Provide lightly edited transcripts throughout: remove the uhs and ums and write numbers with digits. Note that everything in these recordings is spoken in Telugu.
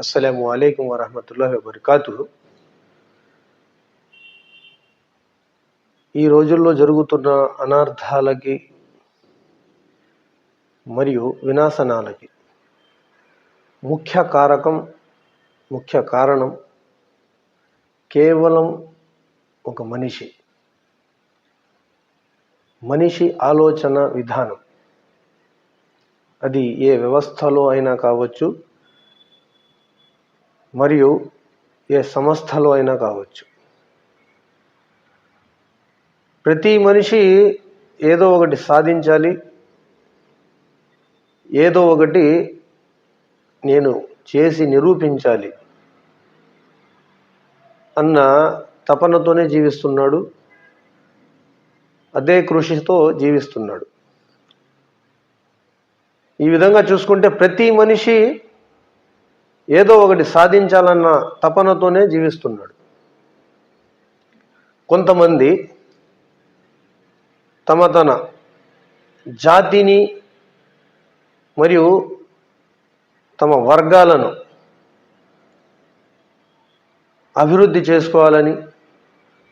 అస్సలాము అలైకుం వరహమతుల్లాహి వబర్కాతుహు. ఈ రోజుల్లో జరుగుతున్న అనార్థాలకి మరియు వినాశనాలకి ముఖ్య కారణం కేవలం ఒక మనిషి ఆలోచన విధానం. అది ఏ వ్యవస్థలో అయినా కావచ్చు, మరియు ఏ సంస్థలో అయినా కావచ్చు. ప్రతి మనిషి ఏదో ఒకటి సాధించాలి, ఏదో ఒకటి నేను చేసి నిరూపించాలి అన్న తపనతోనే జీవిస్తున్నాడు, అదే కృషితో జీవిస్తున్నాడు. ఈ విధంగా చూసుకుంటే ప్రతి మనిషి ఏదో ఒకటి సాధించాలన్న తపనతోనే జీవిస్తున్నాడు. కొంతమంది తన జాతిని మరియు తమ వర్గాలను అభివృద్ధి చేసుకోవాలని,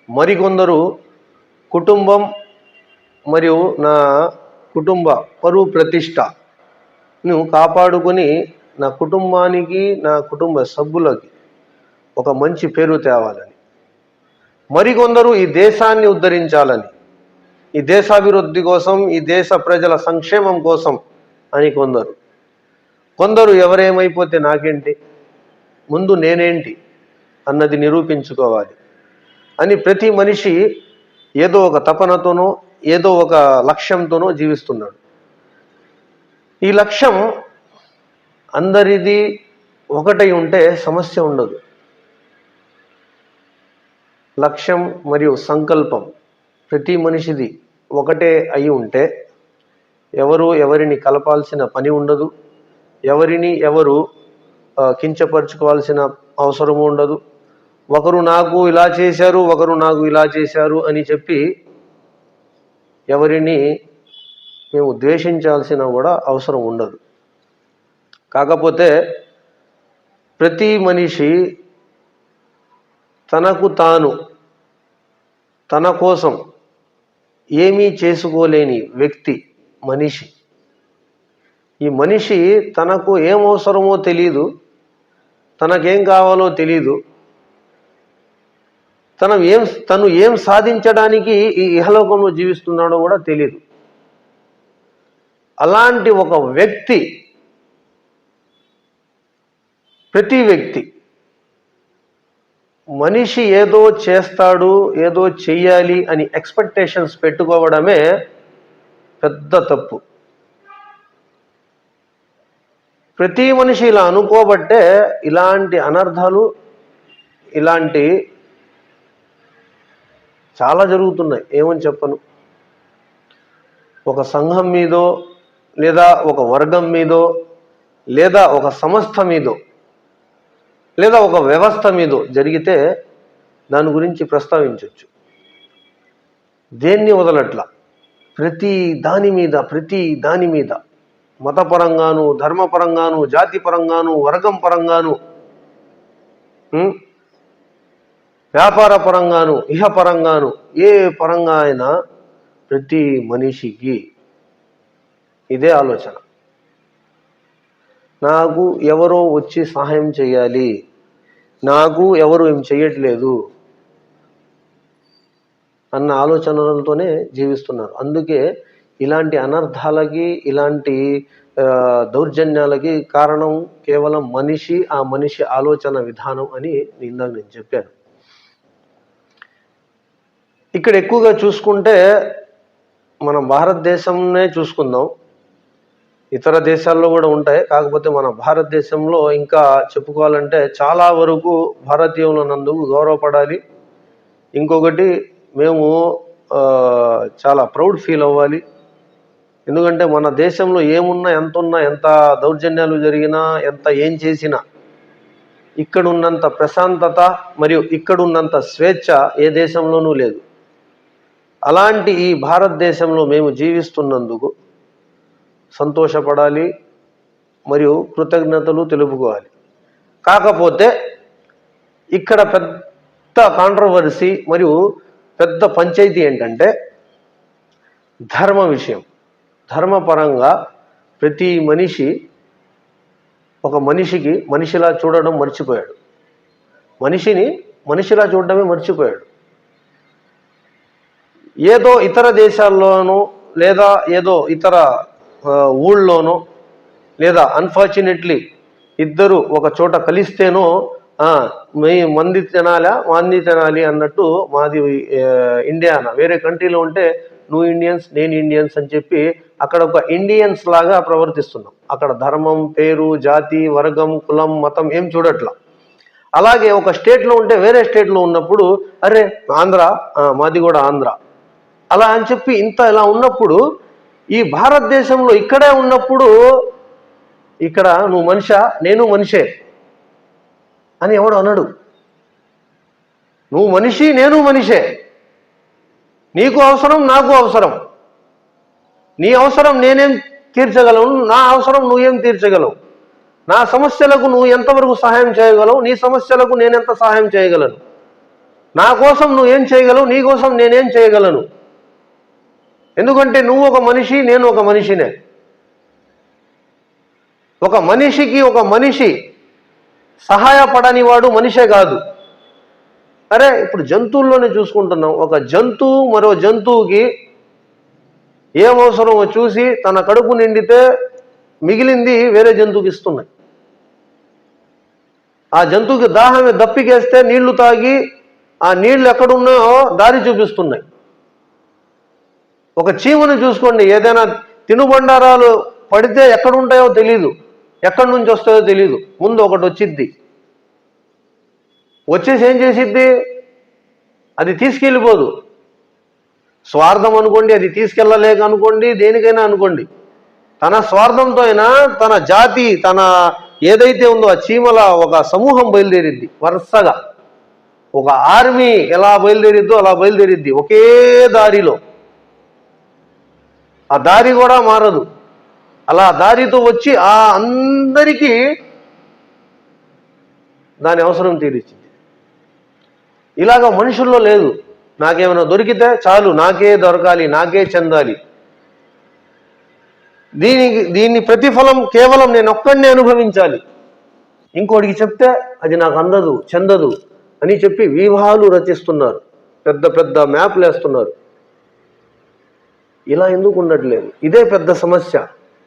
మరికొందరు కుటుంబం మరియు నా కుటుంబ పరువు ప్రతిష్టను కాపాడుకొని నా కుటుంబానికి, నా కుటుంబ సభ్యులకి ఒక మంచి పేరు తేవాలని, మరికొందరు ఈ దేశాన్ని ఉద్ధరించాలని, ఈ దేశాభివృద్ధి కోసం, ఈ దేశ ప్రజల సంక్షేమం కోసం అని కొందరు ఎవరేమైపోతే నాకేంటి, ముందు నేనేంటి అన్నది నిరూపించుకోవాలి అని ప్రతి మనిషి ఏదో ఒక తపనతోనో ఏదో ఒక లక్ష్యంతోనో జీవిస్తున్నాడు. ఈ లక్ష్యం అందరిది ఒకటై ఉంటే సమస్య ఉండదు. లక్ష్యం మరియు సంకల్పం ప్రతి మనిషిది ఒకటే అయి ఉంటే ఎవరిని కలపాల్సిన పని ఉండదు, ఎవరు కించపరుచుకోవాల్సిన అవసరము ఉండదు. ఒకరు నాకు ఇలా చేశారు, ఒకరు నాకు ఇలా చేశారు అని చెప్పి ఎవరిని మేము ద్వేషించాల్సిన కూడా అవసరం ఉండదు. కాకపోతే ప్రతి మనిషి తనకు తాను, తన కోసం ఏమీ చేసుకోలేని వ్యక్తి మనిషి. ఈ మనిషి తనకు ఏం అవసరమో తెలీదు, తనకేం కావాలో తెలీదు, తను ఏం సాధించడానికి ఈ ఇహలోకంలో జీవిస్తున్నాడో కూడా తెలీదు. అలాంటి ఒక వ్యక్తి, ప్రతి వ్యక్తి మనిషి ఏదో చేస్తాడు, ఏదో చెయ్యాలి అని ఎక్స్పెక్టేషన్స్ పెట్టుకోవడమే పెద్ద తప్పు. ప్రతి మనిషి ఇలా అనుకోబట్టే ఇలాంటి అనర్థాలు, ఇలాంటి చాలా జరుగుతున్నాయి. ఏమని చెప్పను, ఒక సంఘం మీదో, లేదా ఒక వర్గం మీదో, లేదా ఒక సంస్థ మీదో, లేదా ఒక వ్యవస్థ మీదో జరిగితే దాని గురించి ప్రస్తావించవచ్చు. దేన్ని వదలట్లా, ప్రతి దాని మీద మతపరంగాను, ధర్మపరంగాను, జాతి పరంగాను, వర్గం పరంగాను, వ్యాపార పరంగాను, ఇహపరంగాను, ఏ పరంగా అయినా ప్రతి మనిషికి ఇదే ఆలోచన. నాకు ఎవరో వచ్చి సహాయం చేయాలి, నాకు ఎవరు ఏం చేయట్లేదు అన్న ఆలోచనలతోనే జీవిస్తున్నారు. అందుకే ఇలాంటి అనర్థాలకి, ఇలాంటి దౌర్జన్యాలకి కారణం కేవలం ఆ మనిషి ఆలోచన విధానం అని ఇందాక నేను చెప్పాను. ఇక్కడ ఎక్కువగా చూసుకుంటే మన భారతదేశంనే చూసుకుందాం. ఇతర దేశాల్లో కూడా ఉంటాయి, కాకపోతే మన భారతదేశంలో ఇంకా చెప్పుకోవాలంటే చాలా వరకు భారతీయులనందుకు గౌరవపడాలి. ఇంకొకటి, మేము చాలా ప్రౌడ్ ఫీల్ అవ్వాలి. ఎందుకంటే మన దేశంలో ఏమున్నా, ఎంత దౌర్జన్యాలు జరిగినా, ఏం చేసినా ఇక్కడున్నంత ప్రశాంతత మరియు ఇక్కడున్నంత స్వేచ్ఛ ఏ దేశంలోనూ లేదు. అలాంటి ఈ భారతదేశంలో మేము జీవిస్తున్నందుకు సంతోషపడాలి మరియు కృతజ్ఞతలు తెలుపుకోవాలి. కాకపోతే ఇక్కడ పెద్ద కాంట్రవర్సీ మరియు పెద్ద పంచాయతీ ఏంటంటే ధర్మ విషయం. ధర్మపరంగా ప్రతి మనిషి ఒక మనిషికి మనిషిలా చూడడం మర్చిపోయాడు. మనిషిని మనిషిలా చూడడమే మర్చిపోయాడు. ఏదో ఇతర దేశాల్లోనో లేదా ఏదో ఇతర ఊళ్ళోనో లేదా అన్ఫార్చునేట్లీ ఇద్దరు ఒక చోట కలిస్తేనో మంది తినాలా మంది తినాలి అన్నట్టు మాది ఇండియానా, వేరే కంట్రీలో ఉంటే నువ్వు ఇండియన్స్ నేను ఇండియన్స్ అని చెప్పి అక్కడ ఒక ఇండియన్స్ లాగా ప్రవర్తిస్తున్నాం. అక్కడ ధర్మం, పేరు, జాతి, వర్గం, కులం, మతం ఏం చూడట్లా. అలాగే ఒక స్టేట్లో ఉంటే వేరే స్టేట్లో ఉన్నప్పుడు అరే ఆంధ్ర, మాది కూడా ఆంధ్ర అలా అని చెప్పి ఇలా ఉన్నప్పుడు ఈ భారతదేశంలో ఇక్కడే ఉన్నప్పుడు ఇక్కడ నువ్వు మనిషా నేను మనిషే అని ఎవడు అనడు. నువ్వు మనిషి నేను మనిషే, నీకు అవసరం నాకు అవసరం, నీ అవసరం నేనేం తీర్చగలను, నా అవసరం నువ్వేం తీర్చగలవు, నా సమస్యలకు నువ్వు ఎంతవరకు సహాయం చేయగలవు, నీ సమస్యలకు నేనెంత సహాయం చేయగలను, నా కోసం నువ్వేం చేయగలవు, నీ కోసం నేనేం చేయగలను. ఎందుకంటే నువ్వు ఒక మనిషి, నేను ఒక మనిషినే. ఒక మనిషికి ఒక మనిషి సహాయపడని వాడు మనిషే కాదు. అరే ఇప్పుడు జంతువుల్లోనే చూసుకుంటున్నాం. ఒక జంతువు మరో జంతువుకి ఏం అవసరమో చూసి తన కడుపు నిండితే మిగిలింది వేరే జంతువుకి ఇస్తున్నాయి. ఆ జంతువుకి దాహం దప్పికేస్తే నీళ్లు తాగి ఆ నీళ్లు ఎక్కడున్నాయో దారి చూపిస్తున్నాయి. ఒక చీమను చూసుకోండి, ఏదైనా తినుబండారాలు పడితే ఎక్కడుంటాయో తెలీదు, ఎక్కడి నుంచి వస్తాయో తెలీదు, ముందు ఒకటి వచ్చిద్ది, వచ్చేసి ఏం చేసిద్ది, అది తీసుకెళ్ళిపోదు. స్వార్థం అనుకోండి, అది తీసుకెళ్ళలేక అనుకోండి, దేనికైనా అనుకోండి, తన స్వార్థంతో అయినా తన జాతి తన ఏదైతే ఉందో ఆ చీమల ఒక సమూహం బయలుదేరిద్ది. వరుసగా ఒక ఆర్మీ ఎలా బయలుదేరిద్దో అలా బయలుదేరిద్ది ఒకే దారిలో. ఆ దారి కూడా మారదు. అలా దారితో వచ్చి ఆ అందరికీ దాని అవసరం తీర్చింది. ఇలాగ మనుషుల్లో లేదు. నాకేమైనా దొరికితే చాలు, నాకే దొరకాలి, నాకే చెందాలి, దీన్ని ప్రతిఫలం కేవలం నేను ఒక్కడినే అనుభవించాలి, ఇంకోటికి చెప్తే అది నాకు అందదు చెందదు అని చెప్పి వ్యూహాలు రచిస్తున్నారు, పెద్ద పెద్ద మ్యాప్లు వేస్తున్నారు. ఇలా ఎందుకు ఉండట్లేదు? ఇదే పెద్ద సమస్య.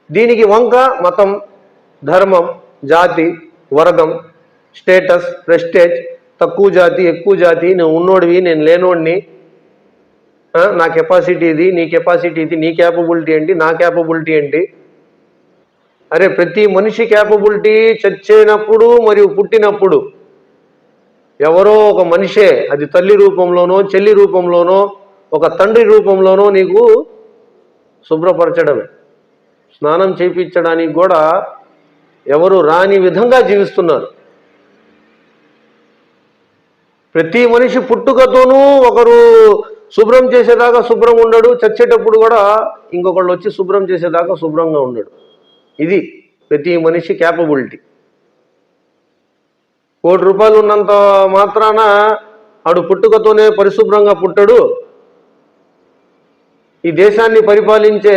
దీనికి వంక మతం, ధర్మం, జాతి, వర్గం, స్టేటస్, ప్రెస్టేజ్, తక్కువ జాతి ఎక్కువ జాతి, నువ్వు ఉన్నోడివి నేను లేనోడిని, నా కెపాసిటీ ఇది నీ కెపాసిటీ ఇది, నీ క్యాపబిలిటీ ఏంటి నా క్యాపబిలిటీ ఏంటి. అరే ప్రతి మనిషి క్యాపబిలిటీ చచ్చినప్పుడు మరియు పుట్టినప్పుడు ఎవరో ఒక మనిషే, అది తల్లి రూపంలోనో చెల్లి రూపంలోనో ఒక తండ్రి రూపంలోనో నీకు శుభ్రపరచడమే. స్నానం చేయించడానికి కూడా ఎవరు రాని విధంగా జీవిస్తున్నారు. ప్రతి మనిషి పుట్టుకతోనూ ఒకరు శుభ్రం చేసేదాకా శుభ్రం ఉండడు, చచ్చేటప్పుడు కూడా ఇంకొకళ్ళు వచ్చి శుభ్రం చేసేదాకా శుభ్రంగా ఉండడు. ఇది ప్రతి మనిషి క్యాపబిలిటీ. ₹1 ఉన్నంత మాత్రాన ఆడు పుట్టుకతోనే పరిశుభ్రంగా పుట్టడు. ఈ దేశాన్ని పరిపాలించే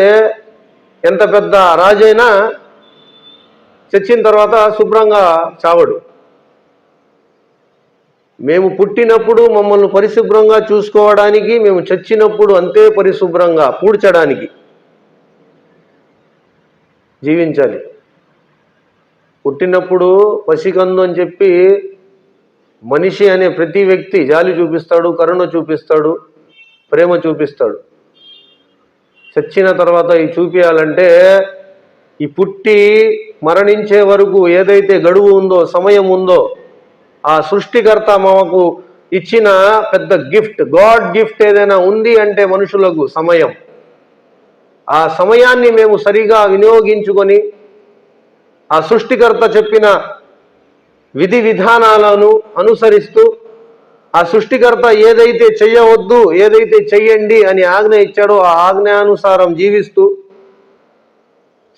ఎంత పెద్ద రాజైనా చచ్చిన తర్వాత శుభ్రంగా చావడు. మేము పుట్టినప్పుడు మమ్మల్ని పరిశుభ్రంగా చూసుకోవడానికి, మేము చచ్చినప్పుడు అంతే పరిశుభ్రంగా పూడ్చడానికి జీవించాలి. పుట్టినప్పుడు పసికందు అని చెప్పి మనిషి అనే ప్రతి వ్యక్తి జాలి చూపిస్తాడు, కరుణ చూపిస్తాడు, ప్రేమ చూపిస్తాడు. చచ్చిన తర్వాత ఈ చూపించాలంటే ఈ పుట్టి మరణించే వరకు ఏదైతే గడువు ఉందో, సమయం ఉందో, ఆ సృష్టికర్త మాకు ఇచ్చిన పెద్ద గిఫ్ట్, గాడ్ గిఫ్ట్ ఏదైనా ఉంది అంటే మనుషులకు సమయం. ఆ సమయాన్ని మేము సరిగా వినియోగించుకొని ఆ సృష్టికర్త చెప్పిన విధి విధానాలను అనుసరిస్తూ, ఆ సృష్టికర్త ఏదైతే చెయ్యవద్దు ఏదైతే చెయ్యండి అని ఆజ్ఞ ఇచ్చాడో ఆ ఆజ్ఞానుసారం జీవిస్తూ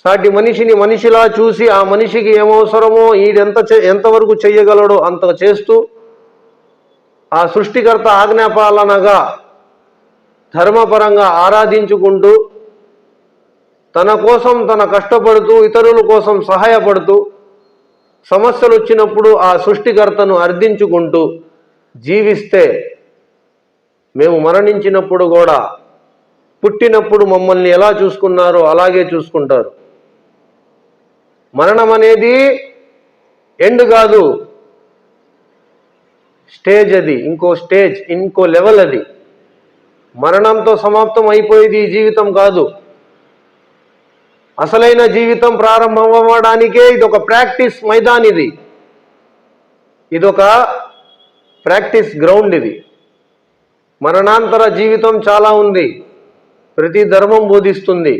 సాటి మనిషిని మనిషిలా చూసి ఆ మనిషికి ఏమవసరమో ఎంతవరకు చెయ్యగలడో అంత చేస్తూ ఆ సృష్టికర్త ఆజ్ఞాపాలనగా ధర్మపరంగా ఆరాధించుకుంటూ తన కోసం తన కష్టపడుతూ ఇతరుల కోసం సహాయపడుతూ సమస్యలు వచ్చినప్పుడు ఆ సృష్టికర్తను అర్థించుకుంటూ జీవిస్తే మేము మరణించినప్పుడు కూడా పుట్టినప్పుడు మమ్మల్ని ఎలా చూసుకున్నారో అలాగే చూసుకుంటారు. మరణం అనేది ఎండ్ కాదు, స్టేజ్. అది ఇంకో స్టేజ్, ఇంకో లెవెల్. అది మరణంతో సమాప్తం అయిపోయేది ఈ జీవితం కాదు. అసలైన జీవితం ప్రారంభం అవ్వడానికే ఇదొక ప్రాక్టీస్ మైదాన్. ఇదొక ప్రాక్టీస్ గ్రౌండ్. ఇది మరణాంతర జీవితం చాలా ఉంది. ప్రతి ధర్మం బోధిస్తుంది.